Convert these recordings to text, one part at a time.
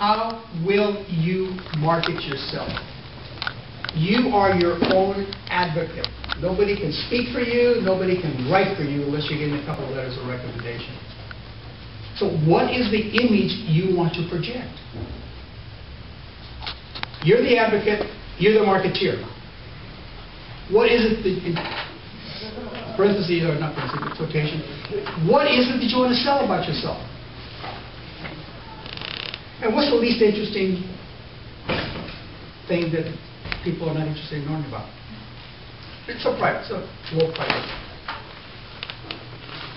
how will you market yourself? You are your own advocate. Nobody can speak for you, nobody can write for you unless you're getting a couple of letters of recommendation. So what is the image you want to project? You're the advocate, you're the marketeer. What is it that, in parentheses, or not parentheses, but quotation, what is it that you want to sell about yourself? And what's the least interesting thing that people are not interested in knowing about? It's so private, so low private.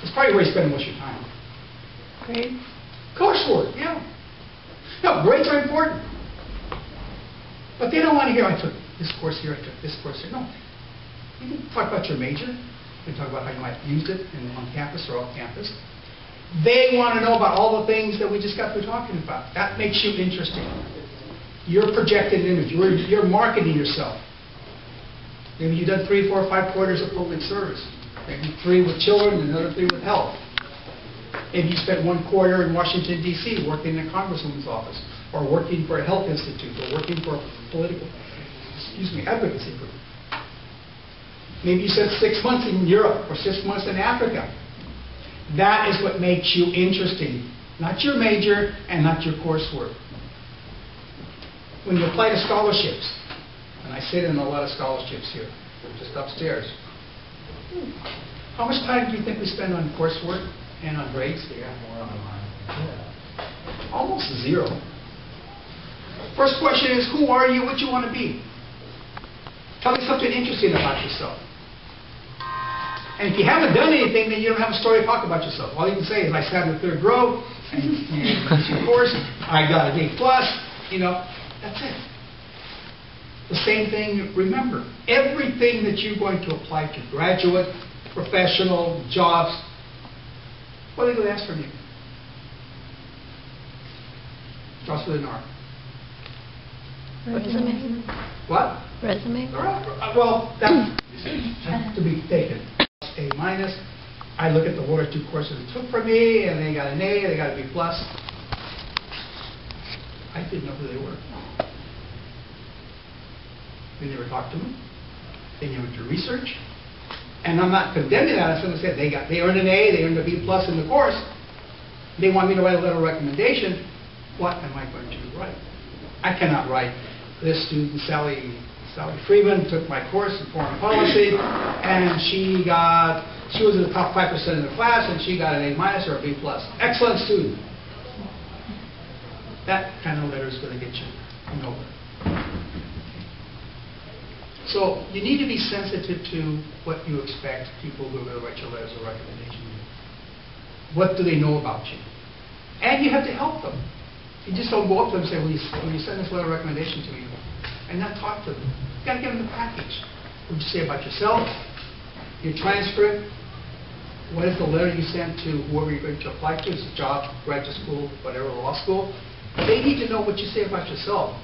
It's probably where you spend most of your time. Grades? Coursework, yeah. No, grades are important. But they don't want to hear, I took this course here, I took this course here. No. You can talk about your major. You can talk about how you might use it on campus or off campus. They want to know about all the things that we just got through talking about. That makes you interesting. Your projected image. You're marketing yourself. Maybe you've done 3, 4, 5 quarters of public service. Maybe 3 with children and another 3 with health. Maybe you spent 1 quarter in Washington, D.C. working in a congresswoman's office, or working for a health institute, or working for a political, advocacy group. Maybe you spent 6 months in Europe, or 6 months in Africa. That is what makes you interesting. Not your major, and not your coursework. When you apply to scholarships, and I sit in a lot of scholarships here, just upstairs. How much time do you think we spend on coursework and on grades? Almost 0. First question is, who are you? What do you want to be? Tell me something interesting about yourself. And if you haven't done anything, then you don't have a story to talk about yourself. All you can say is, I sat in the 3rd row, and of course, I got an A+, that's it. The same thing, remember, everything that you're going to apply to graduate, professional, jobs, what are they going to ask from you? Starts with an R. Resume. What? Resume. Well, that's to be taken. A-. I look at the one or 2 courses it took for me, and they got an A, they got a B+. I didn't know who they were. We never talked to them. They never did research. And I'm not condemning that. As someone said, they earned an A, they earned a B+ in the course. They want me to write a letter of recommendation. What am I going to write? I cannot write. This student, Sally Freeman, took my course in foreign policy, and she was in the top 5% in the class, and she got an A- or a B+. Excellent student. That kind of letter is going to get you nowhere. So you need to be sensitive to what you expect people who are going to write your letters of recommendation to do. What do they know about you? And you have to help them. You just don't go up to them and say, will you send this letter of recommendation to me? And not talk to them. You've got to give them the package. What you say about yourself, your transcript, what is the letter you sent to whoever you're going to apply to, it's a job, graduate school, whatever, law school. They need to know what you say about yourself.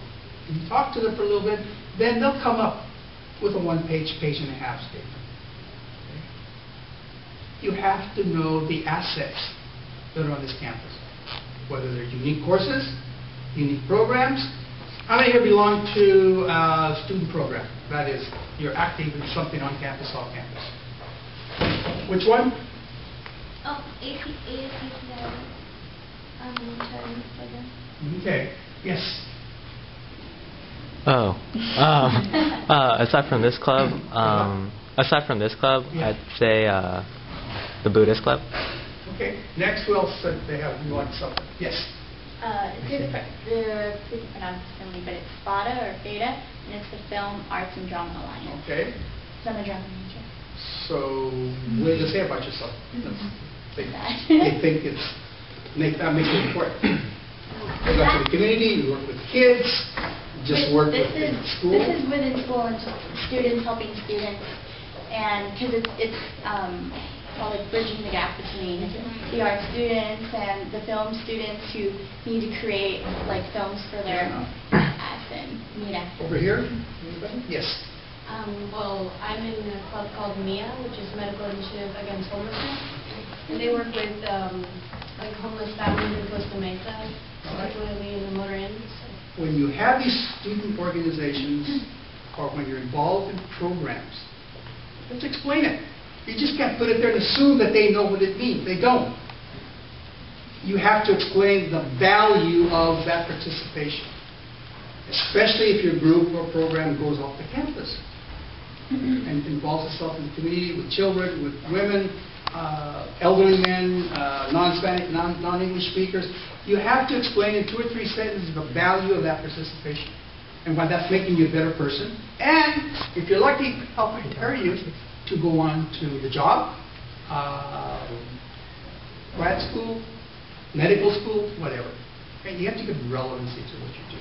If you talk to them for a little bit, then they'll come up with a 1-page, page-and-a-half statement. Okay? You have to know the assets that are on this campus, whether they're unique courses, unique programs. How many here belong to a student program? That is, you're active in something on campus, off campus. Which one? Oh, ASC intern program. Okay. Yes. Oh, aside from this club, Yeah. I'd say the Buddhist club. Okay. Next, who else said they have? You want something? Yes. Please pronounce this differently, but it's FADA or FADA, and it's the Film Arts and Drama Alliance. Okay. So I'm a drama major. So, what do you say about yourself? They think that makes it important. You go to the community, you work with kids. Just work with school? This is within school and students helping students, and because it's called like bridging the gap between the art students and the film students who need to create like films for their class and need access. Over here? Anybody? Yes. Well, I'm in a club called MIA, which is Medical Initiative Against Homelessness, and they work with like homeless families in Costa Mesa, particularly in the Motor Inn. when you have these student organizations or when you're involved in programs, let's explain it. You just can't put it there and assume that they know what it means. They don't. You have to explain the value of that participation, especially if your group or program goes off the campus and involves itself in the community with children, with women, elderly men, non-Spanish, non-English speakers. You have to explain in 2 or 3 sentences the value of that participation and why that's making you a better person. And if you're lucky, help prepare you to go on to the job, grad school, medical school, whatever. And you have to give relevancy to what you do.